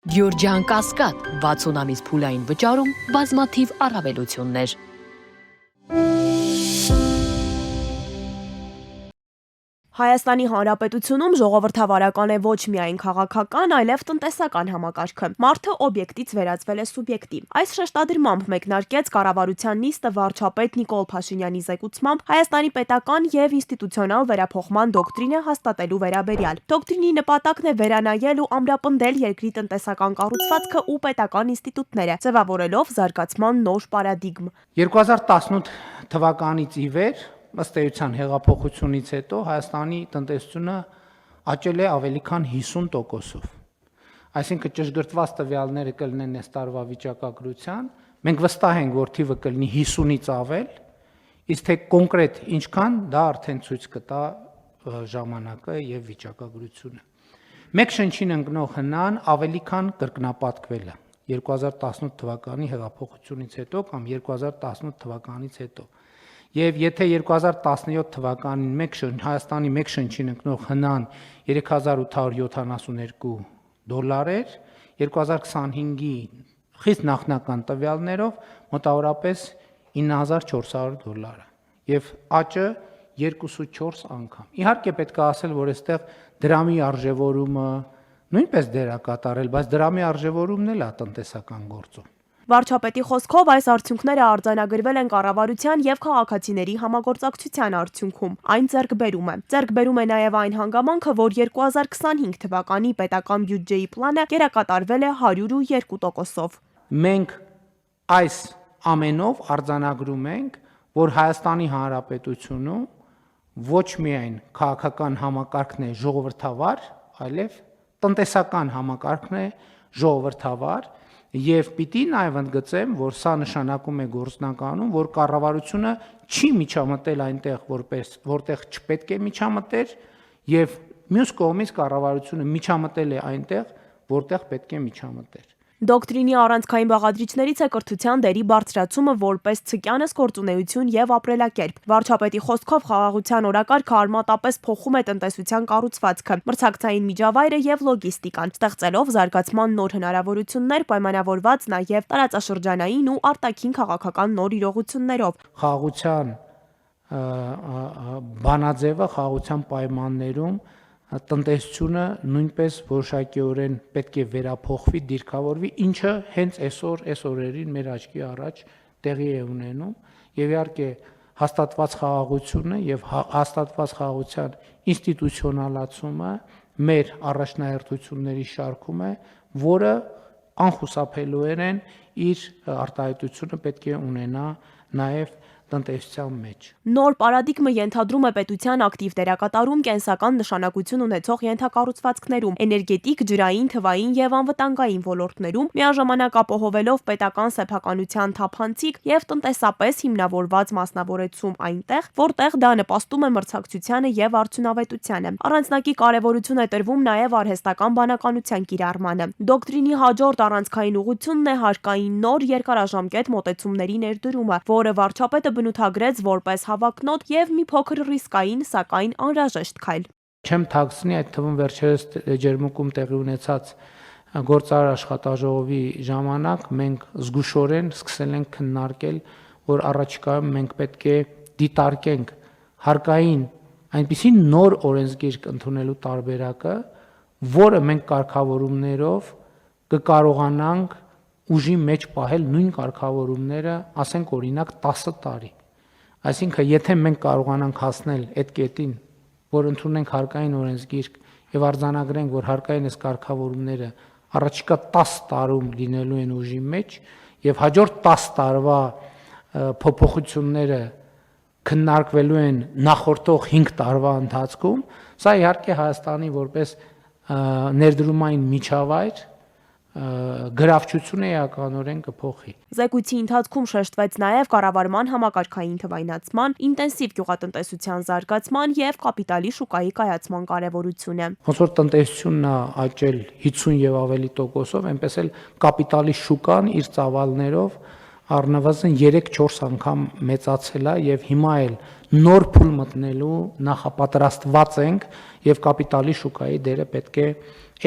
Գյորջյան Կասկադ 60 ամիս փուլային վճարում բազմաթիվ առավելություններ։ Հայաստանի Հանրապետությունում ժողովրդավարական է ոչ միայն քաղաքական, այլև տնտեսական համակարգը։ Մարդը օբյեկտից վերածվել է սուբյեկտի։ Այս շեշտադրմամբ մեկնարկեց կառավարության նիստը վարչապետ Նիկոլ Փաշինյանի զեկուցմամբ Հայաստանի պետական եւ ինստիտուցիոնալ վերափոխման դոկտրինը հաստատելու վերաբերյալ։ Դոկտրինի նպատակն է վերանայել ու ամրապնդել երկրի տնտեսական կառուցվածքը ու պետական ինստիտուտները, ձևավորելով զարգացման նոր պարադիգմ։ 2018 թվականից ի վեր ըստ էության հեղափոխությունից հետո Հայաստանի տնտեսությունը աճել է ավելի քան 50%-ով։ Այսինքն ճշգրտված տվյալները կլինեն այս տարվա վիճակագրության, մենք վստահ ենք, որ թիվը կլինի 50-ից ավել, իսկ թե կոնկրետ ինչքան, դա արդեն ցույց կտա ժամանակը եւ վիճակագրությունը։ Մեկ շնչին ընկնող հնան ավելի քան կրկնապատկվել է 2018 թվականի հեղափոխությունից հետո կամ 2018 թվականից հետո։ Եվ եթե 2017 թվականին Հայաստանի մեկ շնչին ընկնող հնան 3872 դոլար էր, 2025-ի խիստ նախնական տվյալներով մոտավորապես 9400 դոլար է, եւ աճը 2.4 անգամ։ Իհարկե պետք է ասել, որ այստեղ դրամի արժևորումը նույնպես դեր է կատարել, բայց դրամի արժևորումն էլ է տնտեսական գործում։ Վարչապետի խոսքով այս արդյունքները արձանագրվել են կառավարության եւ քաղաքացիների համագործակցության արդյունքում։ Այն ձեռքբերում է։ Ձեռքբերում է նաեւ այն հանգամանքը, որ 2025 թվականի պետական բյուջեի պլանը կերակատարվել է 102%-ով։ Մենք այս ամենով արձանագրում ենք, որ Հայաստանի Հանրապետությունում ոչ միայն քաղաքական համակարգն է ժողովրդավար, այլև տնտեսական համակարգն է ժողովրդավար։ Եվ պիտի նաև ընդգծեմ, որ սա նշանակում է գործնականում, որ կառավարությունը չի միջամտել այնտեղ, որտեղ չպետք է միջամտեր, եւ մյուս կողմից կառավարությունը միջամտել է այնտեղ, որտեղ պետք է միջամտեր։ Դոկտրինի առանցքային բաղադրիչներից է կրթության դերի բարձրացումը որպես ցկյանս գործունեություն եւ ապրելակերպ։ Վարչապետի խոսքով խաղաղության օրակարգը արմատապես փոխում է տնտեսության կառուցվածքը, մրցակցային միջավայրը եւ լոգիստիկան, ստեղծելով զարգացման նոր հնարավորություններ, պայմանավորված նաեւ տարածաշրջանային ու արտաքին քաղաքական նոր իրողություններով։ Խաղաղության բանաձևը, խաղաղության պայմաններում տնտեսությունը նույնպես որոշակիորեն պետք է վերափոխվի, դիրքավորվի, ինչը հենց այս օրերին մեր աչքի առաջ տեղի է ունենում, եւ իհարկե հաստատված խաղաղությունը եւ հաստատված խաղաղության ինստիտուցիոնալացումը մեր առաջնահերթությունների շարքում է, որը անխուսափելիորեն իր արտահայտությունը պետք է ունենա նաեւ տնտեսության մեջ։ Նոր պարադիգմը ենթադրում է պետության ակտիվ դերակատարում կենսական նշանակություն ունեցող ենթակառուցվածքներում, էներգետիկ, ջրային, թվային եւ անվտանգային ոլորտներում, միաժամանակ ապահովելով պետական սեփականության թափանցիկ եւ տնտեսապես հիմնավորված մասնավորեցում այնտեղ, որտեղ դա նպաստում է մրցակցությանը եւ արդյունավետությանը։ Առանձնակի կարեւորություն է տրվում նաեւ արհեստական բանականության կիրառմանը։ Դոկտրինի հաջորդ առանցքային ուղղությունն է հարկային նոր երկարաժամկետ մոտեցումների ներդրումը, որը վարչապետը բնութագրեց որպես հավակնոտ եւ մի փոքր ռիսկային, սակայն անհրաժեշտ քայլ։ Չեմ թաքցնի, այդ թվում վերջերս ջերմուկում տեղի ունեցած գործարար աշխատաժողովի ժամանակ մենք զգուշորեն սկսել ենք քննարկել, որ առաջիկայում մենք պետք է դիտարկենք հարկային այնպիսի նոր օրենսգիրք ընդունելու տարբերակը, որը մենք կարգավորումներով կկարողանանք ուժի մեջ պահել նույն կարգավորումները, ասենք օրինակ 10 տարի։ Այսինքն, եթե մենք կարողանանք հասնել այդ կետին, որ ընդունենք հարկային օրենսգիրք եւ արձանագրենք, որ հարկային այս կարգավորումները առաջիկա 10 տարում լինելու են ուժի մեջ եւ հաջորդ 10 տարվա փոփոխությունները քննարկվելու են նախորդող 5 տարվա ընթացքում, սա իհարկե Հայաստանի որպես ներդրումային միջավայր գրավչությունը էականորեն կփոխի։ Զեկույցի ընթացքում շեշտվեց նաև կառավարման համակարգային թվայնացման, ինտենսիվ գյուղատնտեսության զարգացման եւ կապիտալի շուկայի կայացման կարեւորությունը։ Ոնց որ տնտեսությունն է աճել 50 եւ ավելի տոկոսով, այնպես էլ կապիտալի շուկան իր ծավալներով առնվազն 3-4 անգամ մեծացել է եւ հիմա էլ նոր փուլ մտնելու նախապատրաստված ենք եւ կապիտալի շուկայի դերը պետք է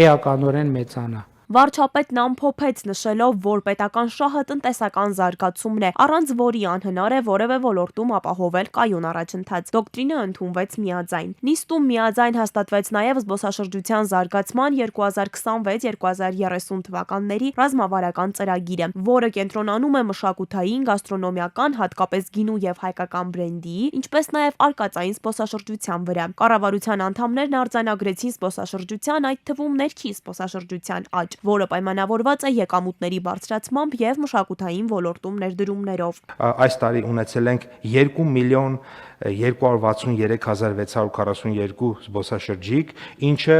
էականորեն մեծանա։ Վարչապետն ամփոփեց, նշելով, որ պետական շահը տնտեսական զարգացումն է, առանց որի անհնար է որևէ ոլորտում ապահովել կայուն առաջընթաց։ Դոկտրինը ընդունվեց միաձայն։ Նիստում միաձայն հաստատվեց նաև զբոսաշրջության զարգացման 2026-2030 թվականների ռազմավարական ծրագիրը, որը կենտրոնանում է մշակութային, գաստրոնոմիական, հատկապես գինու եւ հայկական բրենդի, ինչպես նաև արկածային զբոսաշրջության վրա։ Կառավարության անդամներն արձանագրեցին զբոսաշրջության, այդ թվում ներքին զբոսաշրջության աճ, որը պայմանավորված է եկամուտների բարձրացմամբ եւ մշակութային ոլորտում ներդրումներով։ Այս տարի ունեցել ենք 2,263,642 զբոսաշրջիկ, ինչը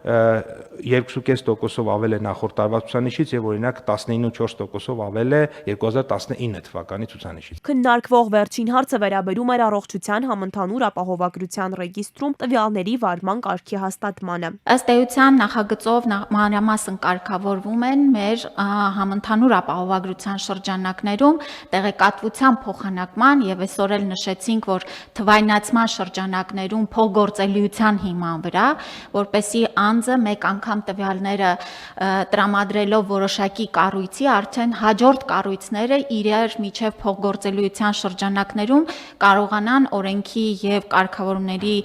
2,5%-ով ավել է նախորդ տարվա ցուցանիշից եւ օրինակ 19.4%-ով ավել է 2019 թվականի ցուցանիշից։ Քննարկվող վերջին հարցը վերաբերում էր առողջության համընդհանուր ապահովագրության ռեգիստրում տվյալների վարման կարգի հաստատմանը։ Ըստ էության նախագծով մանրամասն կարգավորվում են մեր համընդհանուր ապահովագրության շրջանակներում տեղեկատվության փոխանակման եւ այսօր էլ նշեցինք, որ թվայնացման շրջանակներում փոխգործելիության հիման վրա, որպեսզի անձը մեկ անգամ տվյալները տրամադրելով որոշակի կառույցի արդեն հաջորդ կառույցները իրար միջև փոխգործելիության շրջանակներում կարողանան օրենքի եւ կարգավորումների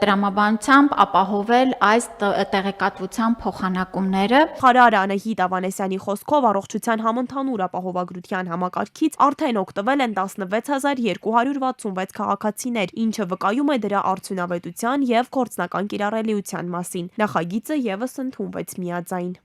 տրամաբանությամբ ապահովել այս տեղեկատվության փոխանակումները։ Խարար Անահիտ Ավանեսյանի խոսքով առողջության համընդհանուր ապահովագրության համակարգից արդեն օգտվել են 16266 քաղաքացիներ, ինչը վկայում է դրա արդյունավետության եւ գործնական կիրառելիության մասին։ Նախագիծը եւս ընդունվեց միաձայն։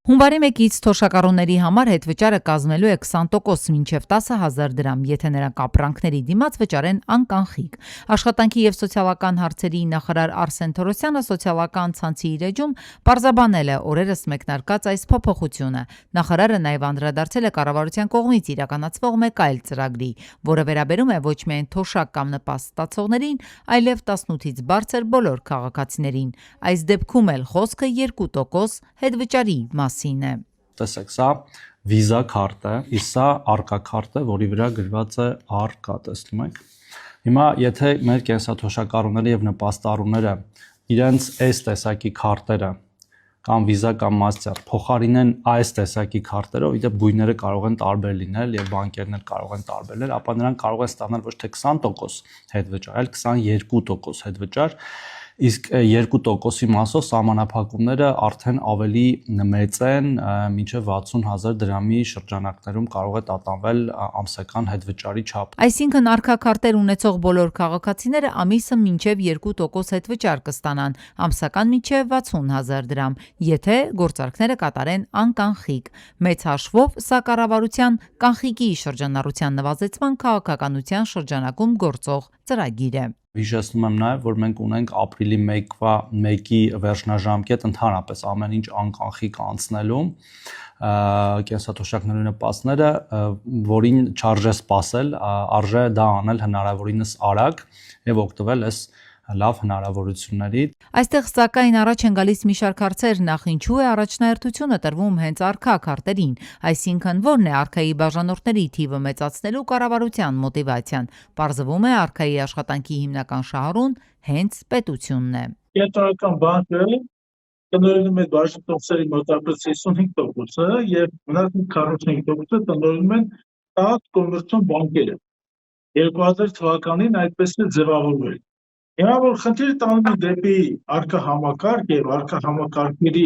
Հունվարի 1-ից թոշակառուների համար հետվճարը կազմելու է 20% մինչև 10,000 դրամ, եթե նրանք ապրանքների դիմաց վճարեն անկանխիկ։ Աշխատանքի և սոցիալական հարցերի նախարար Արսեն Թորոսյանը սոցիալական ցանցի իր էջում պարզաբանել է օրերս մեկնարկած այս փոփոխությունը։ Նախարարը նաև անդրադարձել է կառավարության կողմից իրականացվող մեկ այլ ծրագրի, որը վերաբերում է ոչ միայն թոշակ կամ նպաստ ստացողներին, այլև 18-ից բարձր բոլոր քաղաքացիներին։ Այս դեպքում էլ խոսքը 2% հետվճարի մասին է։ Տեսեք, սա վիզա քարտ է, իսկ սա արկա քարտ է, որի վրա գրված է արկա, տեսնում եք։ Հիմա եթե մեր կենսաթոշակառուները եւ նպաստառուները իրենց այս տեսակի քարտերը կամ վիզա կամ մաստեր փոխարինեն այս տեսակի քարտերով, իդեպ գույները կարող են տարբեր լինել եւ բանկերն էլ կարող են տարբեր լինել, ապա նրանք կարող են ստանալ ոչ թե 20% հետվճար, այլ 22% հետվճար։ Իսկ 2%-ի մասով սահմանափակումները արդեն ավելի մեծ են, մինչև 60,000 դրամի շրջանակներում կարող է տատանվել ամսական հետվճարի չափ։ Այսինքն արկաքարտեր ունեցող բոլոր քաղաքացիները ամիսը մինչև 2% հետվճար կստանան, ամսական մինչև 60,000 դրամ, եթե գործարքները կատարեն անկանխիկ։ Մեծ հաշվով սա կառավարության կանխիկի շրջանառության նվազեցման քաղաքականության շրջանակում գործող ծրագիր է։ Հիշեցնում եմ նաև, որ մենք ունենք ապրիլի 1-ի վերջնաժամկետ ընդհանրապես ամեն ինչ անկանխիկ անցնելու կենսաթոշակների նպաստները, որին չարժե սպասել, արժե դա անել հնարավորինս արագ եւ օգտվել այս լավ հնարավորությունների։ Այստեղ սակայն առաջ են գալիս մի շարք հարցեր, նախ ինչու է առաջնահերթությունը տրվում հենց արկա քարտերին, այսինքն ո՞րն է արկայի բաժանորդների թիվը մեծացնելու կառավարության մոտիվացիան։ Պարզվում է արկայի աշխատանքի հիմնական շահառուն հենց պետությունն է։ Կենտրոնական բանկը տնօրինում է բաժանորդների մոտավորապես 55%-ը եւ մնացած 45%-ը տնօրինում են 10 կոմերցիոն բանկերը։ 2000 թվականին այդպես է ձևավորվել։ Հիմա որ խնդիրը տանում է դեպի արկա համակարգ եւ արկա համակարգերի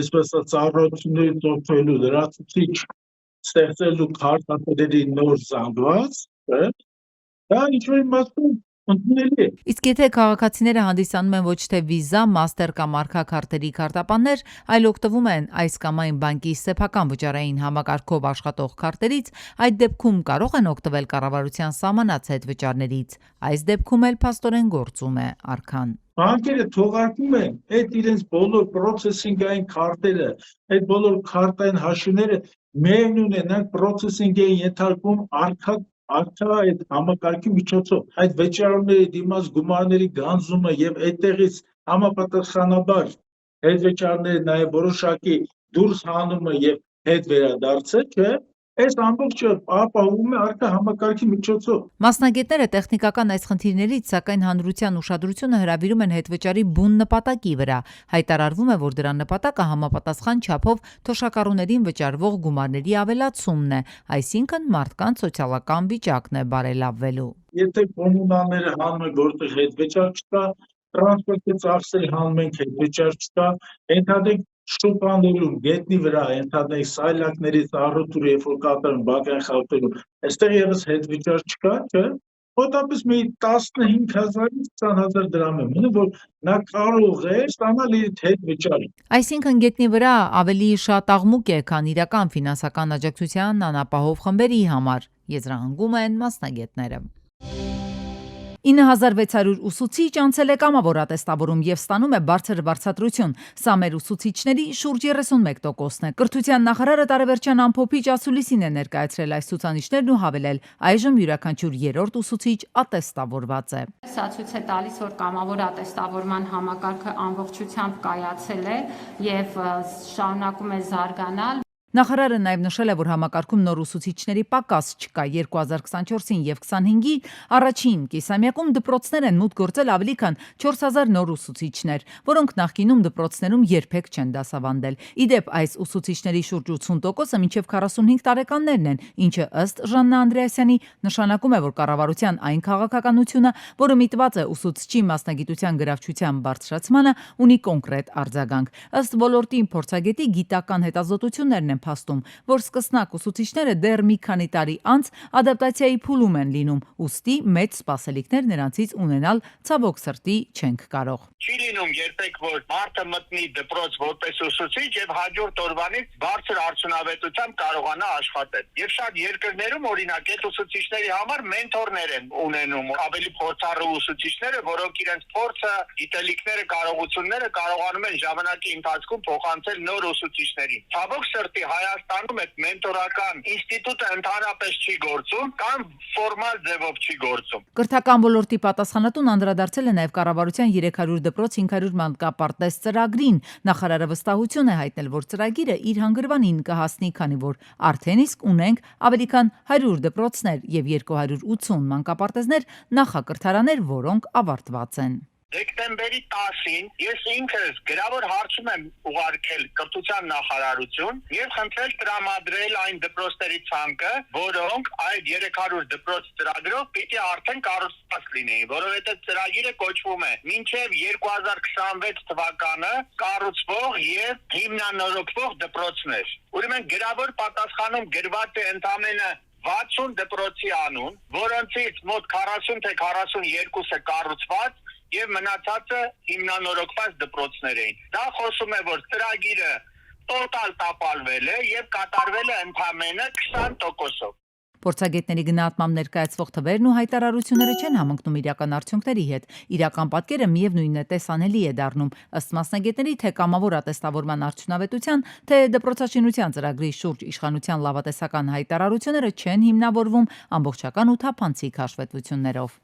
այսպես ծառայությունների ծոփելու լրացուցիչ ստեղծելու քարտատերերի նոր զանգված, դա ինչ-որ իմաստով ընդունելի է։ Իսկ եթե քաղաքացիները հանդիսանում են ոչ թե վիզա, մաստեր կամ արկաքարտերի քարտապաններ, այլ օգտվում են այս կամ այն բանկի սեփական վճարային համակարգով աշխատող քարտերից, այդ դեպքում կարող են օգտվել կառավարության սահմանած հետվճարներից։ Այս դեպքում էլ փաստորեն գործում է արկան։ Բանկերը թողարկում են այդ իրենց բոլոր պրոցեսինգային քարտերը, այդ բոլոր քարտային հաշիվները միևնույն է, նրանք պրոցեսինգ են ենթարկվում արկա այդ համակարգի միջոցով։ Այդ վճարումների դիմաց գումարների գանձումը եւ այդտեղից համապատասխանաբար այդ վճարները նաեւ որոշակի դուրս հանումը եւ հետ վերադարձը, չէ՞, Այս ամբողջը ապահովում է առկա համակարգի միջոցով։ Մասնագետները տեխնիկական այս խնդիրներից, սակայն հանրության ուշադրությունը հրավիրում են հետվճարի բուն նպատակի վրա։ Հայտարարվում է, որ դրա նպատակը համապատասխան չափով թոշակառուներին վճարվող գումարների ավելացումն է, այսինքն մարդկանց սոցիալական վիճակն է բարելավվելու։ Եթե կոմունալները հանում են, որտեղ հետվճար չկա, տրանսպորտի ծախսեր հանում են, հետվճար չկա, ենթադրենք շուկաներում, գետնի վրա, ենթադրենք սայլակներից առուտուրը, երբ որ կատարում բակային խախտերում, այստեղ եւս հետվճար չկա, չէ՞։ Մոտավորապես մի 15,000-ից 20,000 դրամ է մնում, որ նա կարող է ստանալ իր հետվճարը։ Այսինքն գետնի վրա ավելի շատ աղմուկ է, քան իրական ֆինանսական աջակցության անապահով խմբերի համար, եզրահանգում են մասնագետները։ 9600 ուսուցիչ անցել է կամավոր ատեստավորում եւ ստանում է բարձր վարձատրություն։ Սա մեր ուսուցիչների շուրջ 31%-ն է։ Կրթության նախարարը տարեվերջյան ամփոփիչ ասուլիսին է ներկայացրել այս ցուցանիշներն ու հավելել, այժմ յուրաքանչյուր երրորդ ուսուցիչ ատեստավորված է։ Սա ցույց է տալիս, որ կամավոր ատեստավորման համակարգը ամբողջությամբ կայացել է եւ շարունակում է զարգանալ։ Նախարարը նաև նշել է, որ համակարգում նոր ուսուցիչների պակաս չկա 2024-ին եւ 25-ի առաջին կիսամյակում դպրոցներ են մուտք գործել ավելի քան 4000 նոր ուսուցիչներ, որոնք նախկինում դպրոցներում երբեք չեն դասավանդել։ Իդեպ այս ուսուցիչների շուրջ 80%-ը մինչև 45 տարեկաններն են, ինչը ըստ Ժաննա Անդրեասյանի նշանակում է, որ կառավարության այն քաղաքականությունը, որը միտված է ուսուցչի մասնագիտության գրավչության բարձրացմանը, ունի կոնկրետ արձագանք։ Ըստ ոլորտի փորձագետի գիտական հետազոտություններն են փաստում, որ սկսնակ ուսուցիչները դեռ մի քանի տարի անց ադապտացիայի փուլում են լինում, ուստի մեծ սպասելիքներ նրանցից ունենալ ցավոք սրտի չենք կարող։ Չի լինում երբեք, որ մարդը մտնի դպրոց որպես ուսուցիչ եւ հաջորդ օրվանից բարձր արդյունավետությամբ կարողանա աշխատել։ Եվ շատ երկրներում օրինակ այդ ուսուցիչների համար մենթորներ են ունենում, ավելի փորձառու ուսուցիչները, որոնք իրենց փորձը, գիտելիքները, կարողությունները կարողանում են ժամանակի ընթացքում փոխանցել նոր ուսուցիչներին։ Ցավոք սրտի Հայաստանում այդ մենտորական ինստիտուտը ընդհանրապես չի գործում կամ ֆորմալ ձևով չի գործում։ Կրթական ոլորտի պատասխանատուն անդրադարձել է նաև կառավարության 300 դպրոց 500 մանկապարտեզ ծրագրին։ Նախարարը վստահություն է հայտնել, որ ծրագիրը իր հանգրվանին կհասնի, քանի որ արդեն իսկ ունենք ավելի քան 100 դպրոցներ եւ 280 մանկապարտեզներ նախակրթարաններ, որոնք ավարտված են։ Դեկտեմբերի 10-ին ես ինքս գրավոր հարցում եմ ուղարկել կրթության նախարարություն եւ խնդրել տրամադրել այն դպրոցների ցանկը, որոնք այդ 300 դպրոց ծրագրով պիտի արդեն կառուցված լինեին, որովհետեւ ծրագիրը կոչվում է մինչեւ 2026 թվականը կառուցվող եւ հիմնանորոգվող դպրոցներ։ Ուրեմն գրավոր պատասխանում գրված է ընդամենը 60 դպրոցի անուն, որոնցից մոտ 40 թե 42-ը կառուցված եւ մնացածը հիմնանորոգված դպրոցներ էին։ Դա խոսում է, որ ծրագիրը տոտալ տապալվել է եւ կատարվել է ընդամենը 20%-ով։ Փորձագետների գնահատմամբ ներկայացվող թվերն ու հայտարարությունները չեն համընկնում իրական արդյունքների հետ։ Իրական պատկերը միևնույնն է տեսանելի է դառնում, ըստ մասնագետների, թե կամավոր ատեստավորման արդյունավետության, թե դպրոցաշինության ծրագրի շուրջ իշխանության լավատեսական հայտարարությունները չեն հիմնավորվում ամբողջական ու թափանցիկ հաշվետվություններով։